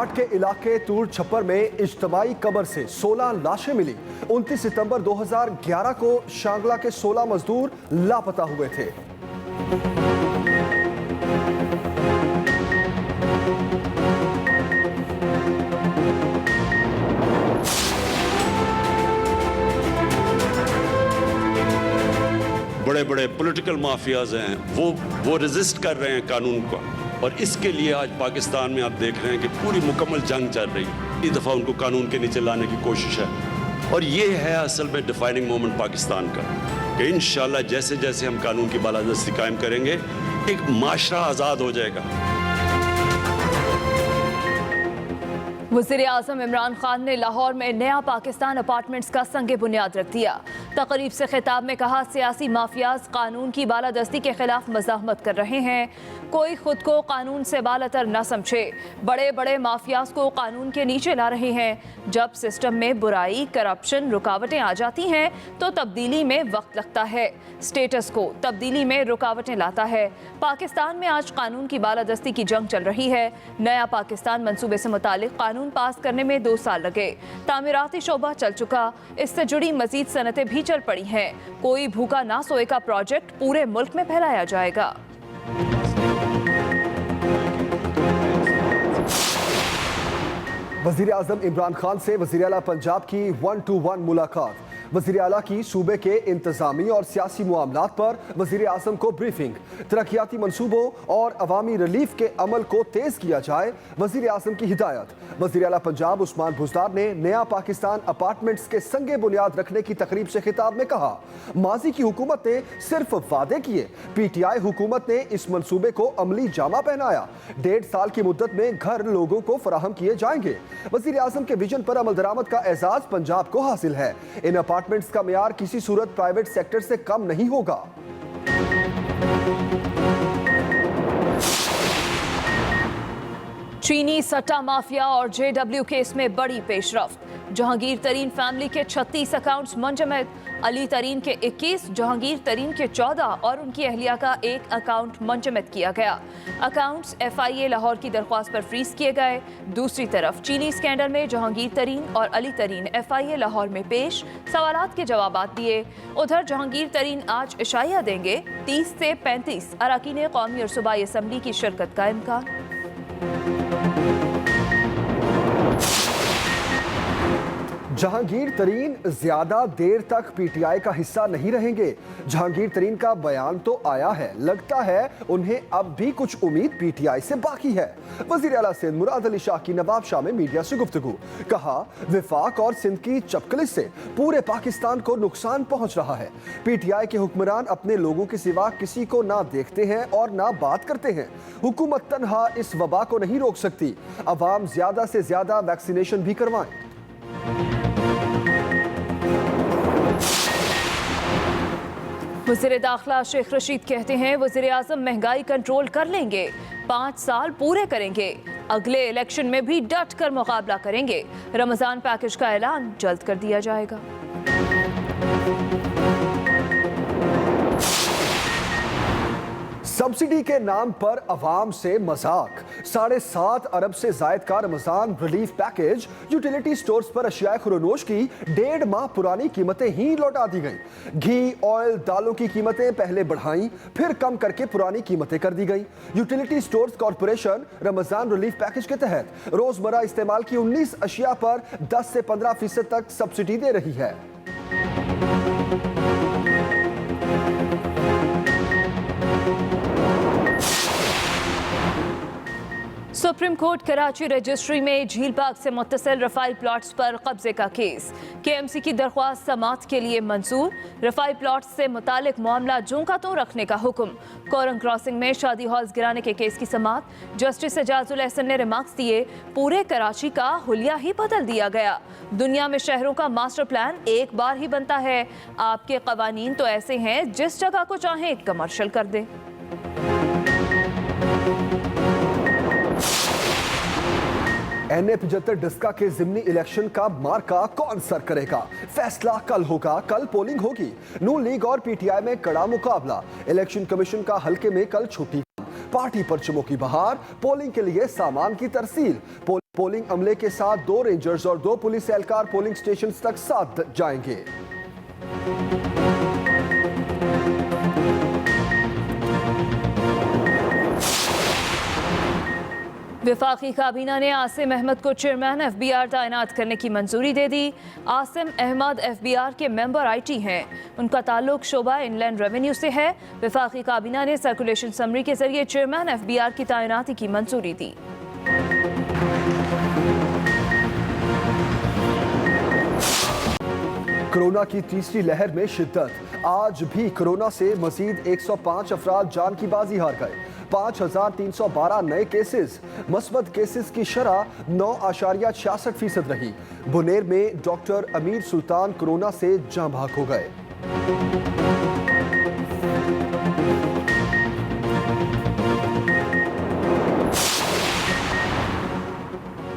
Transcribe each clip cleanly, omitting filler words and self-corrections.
घाट के इलाके तूर छप्पर में इज्तमाई कब्र से 16 लाशें मिली। 29 सितंबर 2011 को शांगला के 16 मजदूर लापता हुए थे। बड़े बड़े पॉलिटिकल माफियाज हैं, वो रेजिस्ट कर रहे हैं कानून को, और इसके लिए आज पाकिस्तान में आप देख रहे हैं कि पूरी मुकम्मल जंग चल रही है। इस दफ़ा उनको कानून के नीचे लाने की कोशिश है, और ये है असल में डिफाइनिंग मोमेंट पाकिस्तान का कि इंशाल्लाह जैसे जैसे हम कानून की बालादस्ती कायम करेंगे, एक माशरा आज़ाद हो जाएगा। वज़ीर आज़म इमरान खान ने लाहौर में नया पाकिस्तान अपार्टमेंट्स का संग बुनियाद रख दिया। तकरीब से खिताब में कहा, सियासी माफियाज कानून की बालादस्ती के खिलाफ मज़ाहमत कर रहे हैं। कोई खुद को कानून से बालातर न समझे। बड़े बड़े माफियाज को कानून के नीचे ला रहे हैं। जब सिस्टम में बुराई, करप्शन, रुकावटें आ जाती हैं तो तब्दीली में वक्त लगता है। स्टेटस को तब्दीली में रुकावटें लाता है। पाकिस्तान में आज कानून की बालादस्ती की जंग चल रही है। नया पाकिस्तान मंसूबे से मुतालिक कानून पास करने में 2 साल लगे। तामीराती शोबा चल चुका, इससे जुड़ी मजीद सनतें भी चल पड़ी हैं। कोई भूखा ना सोए का प्रोजेक्ट पूरे मुल्क में फैलाया जाएगा। वज़ीर आज़म इमरान खान से वज़ीर आला पंजाब की 1-to-1 मुलाकात। वज़ीर आला की सूबे के इंतज़ामी और सियासी मामलात पर वज़ीर आज़म को ब्रीफिंग। तरक्याती मनसूबों और अवामी रिलीफ के अमल को तेज़ किया जाए, वज़ीर आज़म की हिदायत। वज़ीर आला पंजाब उस्मान बुज़दार ने नया पाकिस्तान अपार्टमेंट्स के संगे बुनियाद रखने की तकरीब से खिताब में कहा, माजी की हुकूमत ने सिर्फ वादे किए, PTI हुकूमत ने इस मनसूबे को अमली जामा पहनाया। 1.5 साल की मुद्दत में घर लोगों को फराहम किए जाएंगे। वज़ीर आज़म के विजन पर अमल दरामद का एजाज पंजाब को हासिल है। इन अपार्टमेंट्स का मियार किसी सूरत प्राइवेट सेक्टर से कम नहीं होगा। चीनी सट्टा माफिया और JW केस में बड़ी पेशरफ्त। जहांगीर तरीन फैमिली के 36 अकाउंट्स मुंजमद, अली तरीन के 21, जहांगीर तरीन के 14 और उनकी अहलिया का 1 अकाउंट मुंजमद किया गया। अकाउंट्स FIA लाहौर की दरख्वास्त पर फ्रीज किए गए। दूसरी तरफ चीनी स्कैंडल में जहांगीर तरीन और अली तरीन FIA लाहौर में पेश, सवालात के जवाबात दिए। उधर जहांगीर तरीन आज इशाया देंगे। 30 से 35 अरकान कौमी और सूबाई असम्बली की शिरकत का इम्कान। जहांगीर तरीन ज्यादा देर तक PTI का हिस्सा नहीं रहेंगे। जहांगीर तरीन का बयान तो आया है, लगता है उन्हें अब भी कुछ उम्मीद PTI से बाकी है। वजीर आला सिंध मुराद अली शाह की नवाब शाह में मीडिया से गुफ्तगू, कहा विफाक और सिंध की चपकलिश से पूरे पाकिस्तान को नुकसान पहुंच रहा है। PTI के हुक्मरान अपने लोगों के सिवा किसी को ना देखते हैं और ना बात करते हैं। हुकूमत तन्हा इस वबा को नहीं रोक सकती। अवाम ज्यादा से ज्यादा वैक्सीनेशन भी करवाएं। वज़ीर दाखिला शेख रशीद कहते हैं, वज़ीर आज़म महंगाई कंट्रोल कर लेंगे, 5 साल पूरे करेंगे, अगले इलेक्शन में भी डट कर मुकाबला करेंगे। रमज़ान पैकेज का ऐलान जल्द कर दिया जाएगा। सब्सिडी के नाम पर अवाम से मजाक। 7.5 अरब से जायद का Ramzan relief package. Utility stores पर अशिया खुरोनोश की 1.5 माह पुरानी कीमतें ही लौटा दी गई। घी, ऑयल, दालों की कीमतें पहले बढ़ाई, फिर कम करके पुरानी कीमतें कर दी गई। Utility stores corporation Ramzan relief package के तहत रोजमर्रा इस्तेमाल की 19 अशिया पर 10 से 15% तक सब्सिडी दे रही है। सुप्रीम कोर्ट कराची रजिस्ट्री में झील बाग से मुत्तसिल रफाइल प्लॉट्स पर कब्जे का केस। KMC की दरख्वास्त समाअत के लिए मंजूर। रफाइल प्लॉट्स से मुतालिक मामला जों का त्यों रखने का हुक्म। कोरंग क्रॉसिंग में शादी हॉल्स गिराने के केस की समाअत। जस्टिस एजाजुल एहसन ने रिमार्क्स दिए, पूरे कराची का हुलिया ही बदल दिया गया। दुनिया में शहरों का मास्टर प्लान एक बार ही बनता है। आपके कवानीन तो ऐसे हैं, जिस जगह को चाहें कमर्शियल कर दें। NA-75 डिस्का के जिमनी इलेक्शन का मार्का कौन सर करेगा, फैसला कल होगा। कल पोलिंग होगी। नून लीग और PTI में कड़ा मुकाबला। इलेक्शन कमीशन का हल्के में कल छुट्टी। पार्टी परचमों की बहार। पोलिंग के लिए सामान की तरसील। पोलिंग अमले के साथ 2 रेंजर्स और 2 पुलिस एहलकार पोलिंग स्टेशन तक साथ जाएंगे। वफाकी काबीना ने आसिम अहमद को चेयरमैन FBI तैनात करने की मंजूरी दे दी। आसिम अहमद FBI के मेंबर IT हैं। उनका ताल्लुक शोबा इनलैंड रेवेन्यू से है। वफाकी काबीना ने सर्कुलेशन समरी के जरिए चेयरमैन FBI की तैनाती की मंजूरी दी। कोरोना की तीसरी लहर में शिद्दत। आज भी कोरोना से मजीद 105 अफराद जान की बाजी हार गए। 5,312 नए केसेस। मस्बत केसेस की शरह 9.66% रही। बुनेर में डॉक्टर अमीर सुल्तान कोरोना से जाँ भाग हो गए।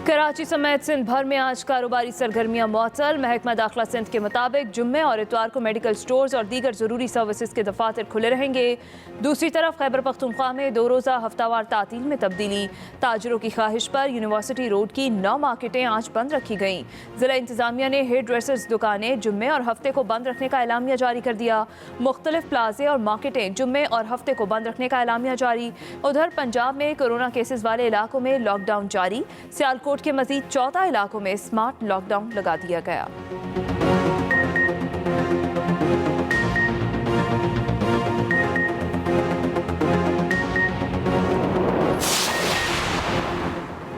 कराची समेत सिंध भर में आज कारोबारी सरगर्मियां मुअत्तल। महकमा दाखिला सिंध के मुताबिक जुम्मे और इतवार को मेडिकल स्टोर्स और दीगर जरूरी सर्विसेज के दफातर खुले रहेंगे। दूसरी तरफ खैबर पख्तूनख्वा में 2 रोज़ा हफ्तावार तातील में तब्दीली। ताजरों की ख्वाहिश पर यूनिवर्सिटी रोड की 9 मार्केटें आज बंद रखी गईं। जिला इंतजामिया ने हेयर ड्रेसर्स दुकानें जुम्मे और हफ्ते को बंद रखने का एलामिया जारी कर दिया। मुख्तलिफ प्लाजे और मार्केटें जुम्मे और हफ्ते को बंद रखने का एलामिया जारी। उधर पंजाब में कोरोना केसेस वाले इलाकों में लॉकडाउन जारी। सियालकोट के मजीद 14 इलाकों में स्मार्ट लॉकडाउन लगा दिया गया।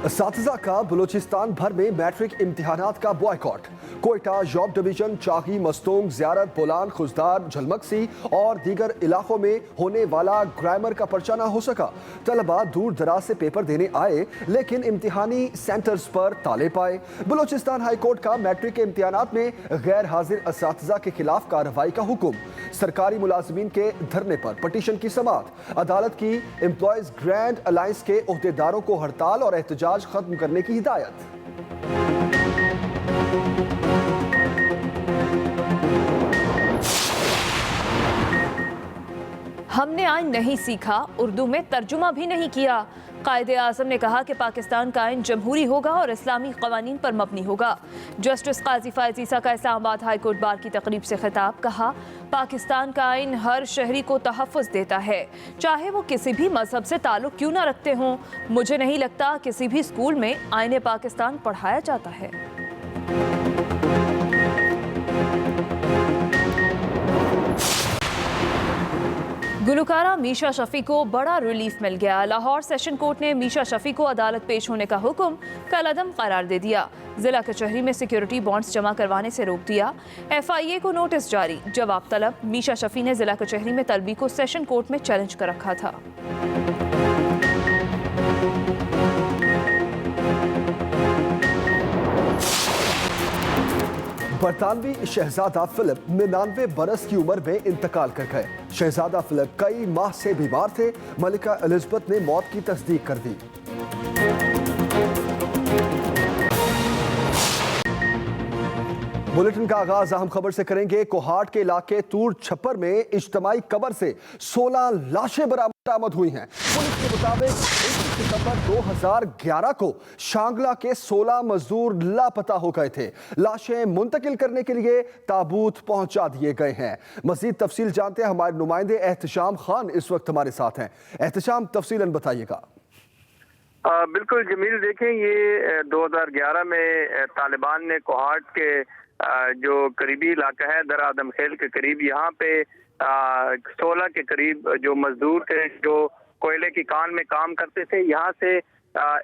असातिज़ा का बलूचिस्तान भर में मैट्रिक इम्तिहानात का बॉयकॉट। कोयटा, जॉब डिवीजन, चाही, मस्तोंग, ज़ियारत, बोलान, खुजदार, झलमक्सी और दीगर इलाकों में होने वाला ग्रामर का पर्चा ना हो सका। तलबा दूर दराज से पेपर देने आए लेकिन इम्तिहानी सेंटर्स पर ताले पाए। बलूचिस्तान हाई कोर्ट का मैट्रिक के इम्तिहानात में गैर हाजिर असातिज़ा के खिलाफ कार्रवाई का हुक्म। सरकारी मुलाजमीन के धरने पर पटिशन की समाअत। अदालत की एम्प्लॉयज ग्रैंड अलायंस के ओहदेदारों को हड़ताल और एहतजाज खत्म करने की हिदायत। हमने आइन नहीं सीखा, उर्दू में तर्जुमा भी नहीं किया। कायदे आज़म ने कहा कि पाकिस्तान का आइन जमहूरी होगा और इस्लामी कवानीन पर मबनी होगा। जस्टिस काजी फायज़ ईसा का इस्लामाबाद हाई कोर्ट बार की तकरीब से खिताब। कहा, पाकिस्तान का आइन हर शहरी को तहफ़्फ़ुज़ देता है, चाहे वो किसी भी मजहब से ताल्लुक़ क्यों ना रखते हों। मुझे नहीं लगता किसी भी स्कूल में आइन पाकिस्तान पढ़ाया जाता है। गुलकारा मीशा शफी को बड़ा रिलीफ मिल गया। लाहौर सेशन कोर्ट ने मीशा शफी को अदालत पेश होने का हुक्म कलअदम करार दे दिया। जिला कचहरी में सिक्योरिटी बॉन्ड्स जमा करवाने से रोक दिया। FIA को नोटिस जारी। जवाब तलब। मीशा शफी ने जिला कचहरी में तलबी को सेशन कोर्ट में चैलेंज कर रखा था। बरतानवी शहजादा फिलिप 99 बरस की उम्र में इंतकाल कर गए। शहजादा फिलिप कई माह से बीमार थे। मलिका एलिजबेथ ने मौत की तस्दीक कर दी। बुलेटिन का आगाज अहम खबर से करेंगे। कोहाट के इलाके तूर छप्पर में इज्तमाई कब्र से 16 लाशें बरामद हुई हैं। पुलिस के मुताबिक 21 सितंबर 2011 को शांगला के 16 मजदूर लापता हो गए थे। लाशें मुंतकिल करने के लिए ताबूत पहुंचा दिए गए हैं। मजीद तफसील जानते हैं, हमारे नुमाइंदे एहतशाम खान इस वक्त हमारे साथ हैं। एहतशाम, तफसीलन बताइएगा। बिल्कुल जमील, देखें ये 2011 में तालिबान ने कोहाट के जो करीबी इलाका है दर आदम खेल के करीब, यहाँ पे 16 के करीब जो मजदूर थे जो कोयले की कान में काम करते थे, यहाँ से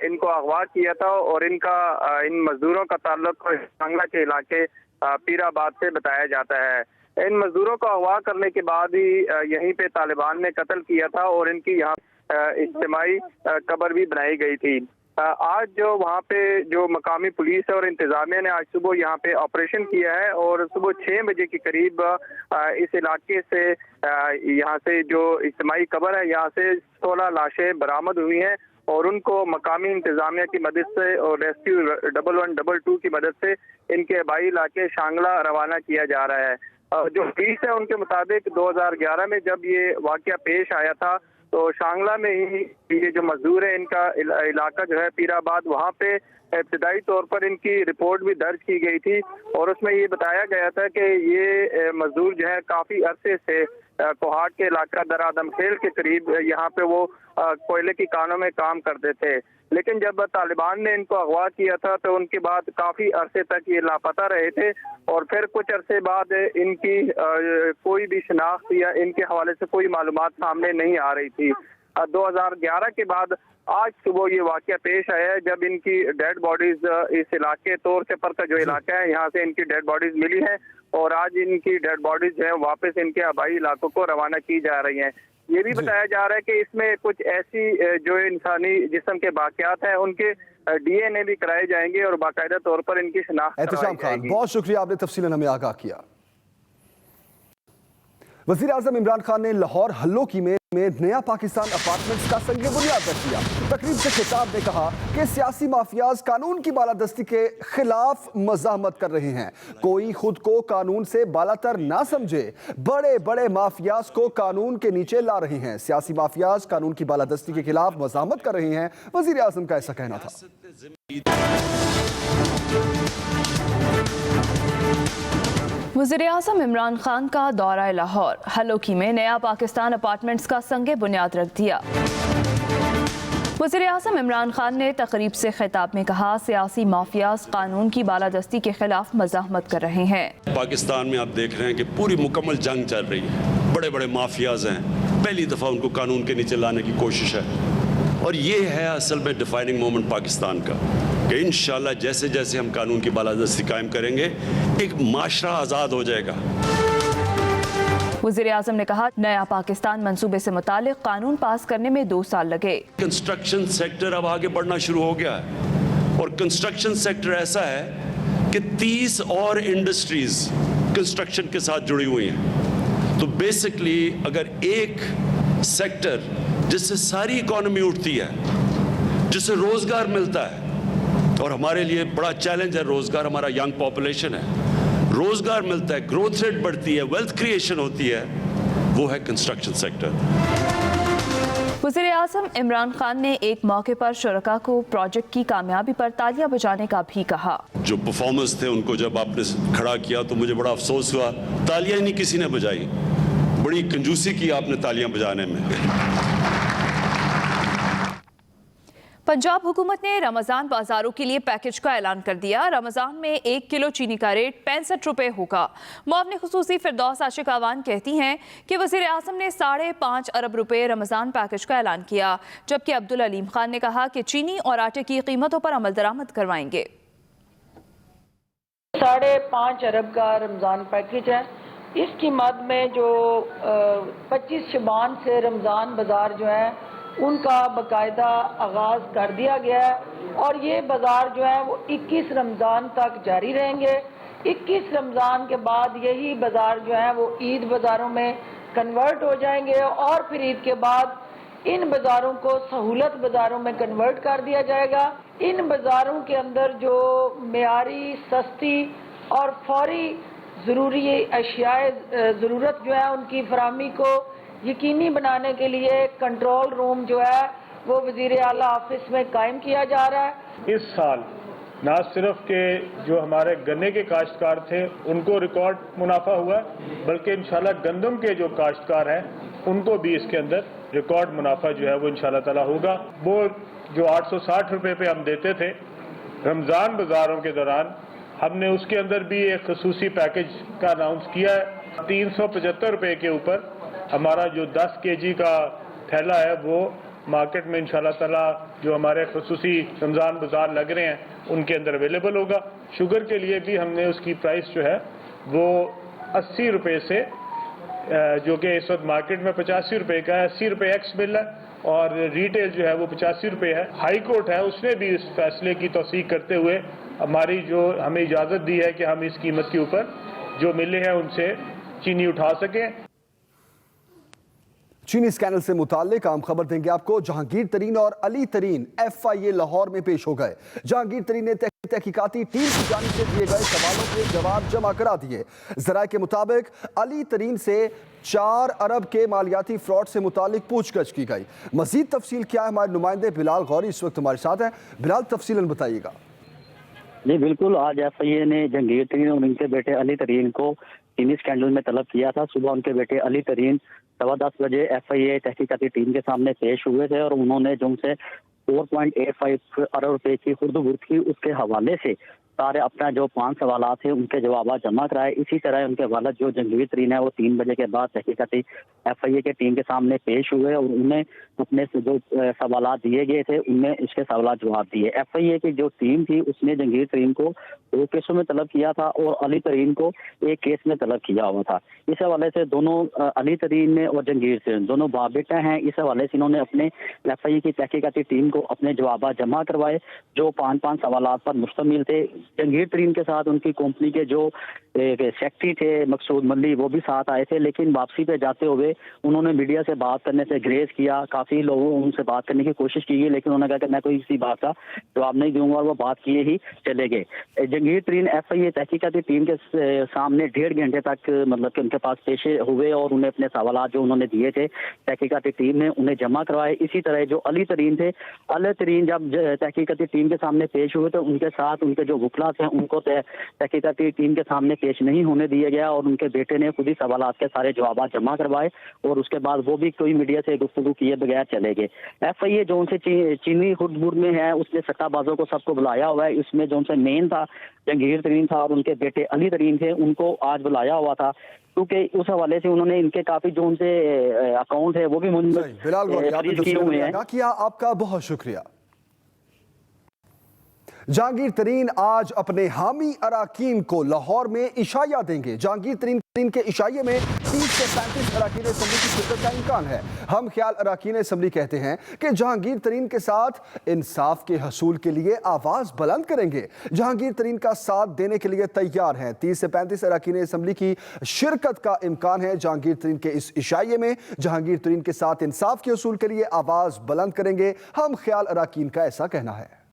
इनको अगवा किया था और इन मजदूरों का ताल्लुक सांगला के इलाके पीराबाद से बताया जाता है। इन मजदूरों को अगवा करने के बाद ही यहीं पे तालिबान ने कत्ल किया था और इनकी यहाँ इज्तिमाई कब्र भी बनाई गई थी। आज जो वहाँ पे जो मकामी पुलिस और इंतजामिया ने आज सुबह यहाँ पे ऑपरेशन किया है और सुबह 6 बजे के करीब इस इलाके से यहाँ से जो इज्तिमाई कब्र है यहाँ से 16 लाशें बरामद हुई हैं और उनको मकामी इंतजामिया की मदद से और रेस्क्यू 1112 की मदद से इनके आबाई इलाके शांगला रवाना किया जा रहा है। जो पुलिस है उनके मुताबिक 2011 में जब ये वाकया पेश आया था तो शांगला में ही ये जो मजदूर है इनका इलाका जो है पीराबाद, वहाँ पे इब्तदाई तौर पर इनकी रिपोर्ट भी दर्ज की गई थी और उसमें ये बताया गया था कि ये मजदूर जो है काफी अरसे से कोहाट के इलाका दरादम खेल के करीब यहाँ पे वो कोयले की कानों में काम करते थे। लेकिन जब तालिबान ने इनको अगवा किया था तो उनके बाद काफी अरसे तक ये लापता रहे थे और फिर कुछ अरसे बाद इनकी कोई भी शनाख्त या इनके हवाले से कोई मालूमात सामने नहीं आ रही थी। 2011 के बाद आज सुबह ये वाकया पेश आया है जब इनकी डेड बॉडीज इस इलाके तौर सेपर का जो इलाका है यहाँ से इनकी डेड बॉडीज मिली है और आज इनकी डेड बॉडीज जो है वापस इनके आबाई इलाकों को रवाना की जा रही हैं। ये भी बताया जा रहा है कि इसमें कुछ ऐसी जो इंसानी जिस्म के बाकियात हैं उनके DNA भी कराए जाएंगे और बाकायदा तौर पर इनकी शनाख्त एहतशाम खान, बहुत शुक्रिया, आपने तफसीलन हमें आगाह किया। वज़ीर आज़म इमरान खान ने लाहौर हल्लोकी में नया पाकिस्तान अपार्टमेंट्स का संग बुनियाद रख दिया। तकरीब से खिताब में कहा कि सियासी माफियाज कानून की बालादस्ती के खिलाफ मज़ाहमत कर रहे हैं। कोई खुद को कानून से बालातर ना समझे, बड़े बड़े माफियाज को कानून के नीचे ला रहे हैं। सियासी माफियाज कानून की बालादस्ती के खिलाफ मज़ाहमत कर रहे हैं, वज़ीर आज़म का ऐसा कहना था। वज़ीर-ए-आज़म इमरान खान का दौरा लाहौर हल्लोकी में नया पाकिस्तान अपार्टमेंट्स का संगे बुनियाद रख दिया। वज़ीर-ए-आज़म इमरान खान ने तकरीब से खिताब में कहा सियासी माफियाज कानून की बालादस्ती के खिलाफ मज़ाहमत कर रहे हैं। पाकिस्तान में आप देख रहे हैं कि पूरी मुकम्मल जंग चल रही है। बड़े बड़े माफियाज हैं, पहली दफ़ा उनको कानून के नीचे लाने की कोशिश है और ये है असल में डिफाइनिंग मोमेंट पाकिस्तान का कि इंशाल्लाह जैसे जैसे हम कानून की बालादस्ती कायम करेंगे एक माशरा आज़ाद हो जाएगा। वज़ीर-ए-आज़म ने कहा नया पाकिस्तान मंसूबे से मुतालिक कानून पास करने में 2 साल लगे। कंस्ट्रक्शन सेक्टर अब आगे बढ़ना शुरू हो गया है और कंस्ट्रक्शन सेक्टर ऐसा है कि 30 और इंडस्ट्रीज कंस्ट्रक्शन के साथ जुड़ी हुई हैं। तो बेसिकली अगर एक सेक्टर जिससे सारी इकॉनमी उठती है, जिससे रोजगार मिलता है और हमारे लिए बड़ा चैलेंज है रोजगार, हमारा यंग पॉपुलेशन है, रोजगार मिलता है, ग्रोथ रेट बढ़ती है, वेल्थ क्रिएशन होती है, वो है कंस्ट्रक्शन सेक्टर। वज़ीर-ए-आज़म इमरान खान ने एक मौके पर शुरका को प्रोजेक्ट की कामयाबी पर तालियां बजाने का भी कहा। जो परफॉर्मेंस थे उनको जब आपने खड़ा किया तो मुझे बड़ा अफसोस हुआ, तालियां ही नहीं किसी ने बजाई, बड़ी कंजूसी की आपने तालियां बजाने में। पंजाब हुकूमत ने रमज़ान बाजारों के लिए पैकेज का ऐलान कर दिया। रमज़ान में 1 किलो चीनी का रेट 65 रुपये होगा। मुआवने खुसूसी फिरदौस आशिक आवान कहती हैं कि वज़ीर-ए-आज़म ने 5.5 अरब रुपये रमज़ान पैकेज का ऐलान किया, जबकि अब्दुल अलीम खान ने कहा कि चीनी और आटे की कीमतों पर अमल दरामद करवाएंगे। 5.5 अरब का रमज़ान पैकेज है। इसकी मद में जो 25 शबान से रमज़ान बाज़ार जो है उनका बाकायदा आगाज़ कर दिया गया है और ये बाज़ार जो है वो 21 रमज़ान तक जारी रहेंगे। 21 रमज़ान के बाद यही बाज़ार जो है वो ईद बाज़ारों में कन्वर्ट हो जाएंगे और फिर ईद के बाद इन बाज़ारों को सहूलत बाज़ारों में कन्वर्ट कर दिया जाएगा। इन बाज़ारों के अंदर जो मेयारी, सस्ती और फौरी ज़रूरी अशियाए ज़रूरत जो है उनकी फराहमी को यकीनी बनाने के लिए कंट्रोल रूम जो है वो वज़ीर आला ऑफिस में कायम किया जा रहा है। इस साल न सिर्फ के जो हमारे गन्ने के काश्तकार थे उनको रिकॉर्ड मुनाफा हुआ, बल्कि इंशाल्लाह गंदम के जो काश्तकार हैं उनको भी इसके अंदर रिकॉर्ड मुनाफा जो है वो इंशाल्लाह ताला होगा। वो जो 860 रुपये पे हम देते थे रमज़ान बाज़ारों के दौरान, हमने उसके अंदर भी एक खसूसी पैकेज का अनाउंस किया है। 375 रुपये के ऊपर हमारा जो 10 kg का थैला है वो मार्केट में इंशाल्लाह ताला जो हमारे खसूसी रमज़ान बाज़ार लग रहे हैं उनके अंदर अवेलेबल होगा। शुगर के लिए भी हमने उसकी प्राइस जो है वो 80 रुपये से, जो कि इस वक्त मार्केट में 85 रुपये का है, 80 रुपये एक्स बिल है और रिटेल जो है वो 85 रुपये है। हाई कोर्ट है उसने भी इस फैसले की तौसीक करते हुए हमारी जो हमें इजाज़त दी है कि हम इस कीमत के ऊपर जो मिले हैं उनसे चीनी उठा सकें। चीनी स्कैंडल से मुताल्लिक आम खबर देंगे आपको। जहांगीर तरीन और अली तरीन FIA लाहौर में पेश हो गए। जहांगीर तरीन ने तहकीकाती टीम की जानिब से दिए गए सवालों के जवाब जमा करा दिए। जराये के मुताबिक अली तरीन से 4 अरब के मालियाती फ्रॉड से मुतालिक पूछगछ की गई। मजीद तफसील क्या है, हमारे नुमाइंदे बिलाल गौरी इस वक्त हमारे साथ हैं। बिलाल, तफसीलन बताइएगा। जी बिल्कुल, आज एफआईए ने जहांगीर तरीन और उनके बेटे अली तरीन को चीनी स्कैंडल में तलब किया था। सुबह उनके बेटे अली तरीन 10:15 बजे एफआईए तहकीकाती टीम के सामने पेश हुए थे और उन्होंने जो उनसे 4.85 अरब रुपए की खुर्द-बुर्द की, उसके हवाले से सारे अपना जो 5 सवालात थे उनके जवाब जमा कराए। इसी तरह उनके वालिद जो जहांगीर तरीन है वो 3 बजे के बाद तहकीकाती एफआईए के टीम के सामने पेश हुए और उन्हें अपने जो सवालात दिए गए थे उनमें उसके सवालात जवाब दिए। एफआईए की जो टीम थी उसने जहांगीर तरीन को 2 केसों में तलब किया था और अली तरीन को 1 केस में तलब किया हुआ था। इस हवाले से दोनों अली तरीन ने और जहांगीर तरीन दोनों बाप बेटा हैं। इस हवाले से इन्होंने अपने एफआईए की तहकीकाती टीम को अपने जवाब जमा करवाए जो 5 सवालात पर मुश्तमिल थे। जहांगीर तरीन के साथ उनकी कंपनी के जो सेक्रेटरी थे मकसूद मल्ली वो भी साथ आए थे, लेकिन वापसी पे जाते हुए उन्होंने मीडिया से बात करने से ग्रेज किया। काफ़ी लोगों उनसे बात करने की कोशिश की गई, लेकिन उन्होंने कहा कि मैं कोई इसी बात का जवाब नहीं दूंगा और वो बात किए ही चले गए। जहांगीर तरीन एफआईए तहकीकाती टीम के सामने 1.5 घंटे तक मतलब कि उनके पास पेश हुए और उन्हें अपने सवाल जो उन्होंने दिए थे तहकीकाती टीम ने उन्हें जमा करवाए। इसी तरह जो अली तरीन थे, अली तरीन जब तहकीकाती टीम के सामने पेश हुए तो उनके साथ उनके जो वकला थे उनको तहकीकाती टीम के सामने पेश नहीं होने दिया गया और उनके बेटे ने खुद ही सवालात के सारे जवाब जमा करवाए और उसके बाद वो भी कोई मीडिया से गुफ्तगू किए बगैर चले गए। एफआईए जो उनसे चीनी खुर्द-बुर्द में है उसने सट्टाबाजों को सबको बुलाया हुआ है। इसमें जो उनसे मेन था जहांगीर तरीन था और उनके बेटे अली तरीन थे, उनको आज बुलाया हुआ था क्योंकि उस हवाले से उन्होंने इनके काफी जो उनसे अकाउंट है वो भी बिलाल गौरी, आपने हुए हैं। किया, आपका बहुत शुक्रिया। जहांगीर तरीन आज अपने हामी अराकीन को लाहौर में इशाया देंगे। जहांगीर तरीन के इशाये में 30 से 35 अराकीन असम्बली की शिरकत का इम्कान है। हम ख्याल अराकीन असम्बली कहते हैं कि जहांगीर तरीन के साथ इंसाफ के हसूल के लिए आवाज बुलंद करेंगे। जहांगीर तरीन का साथ देने के लिए तैयार हैं। 30 से 35 अराकीन असम्बली की शिरकत का इम्कान है। जहांगीर तरीन के इस इशाये में जहांगीर तरीन के साथ इंसाफ के हसूल के लिए आवाज बुलंद करेंगे। हम ख्याल अराकीन का ऐसा कहना है।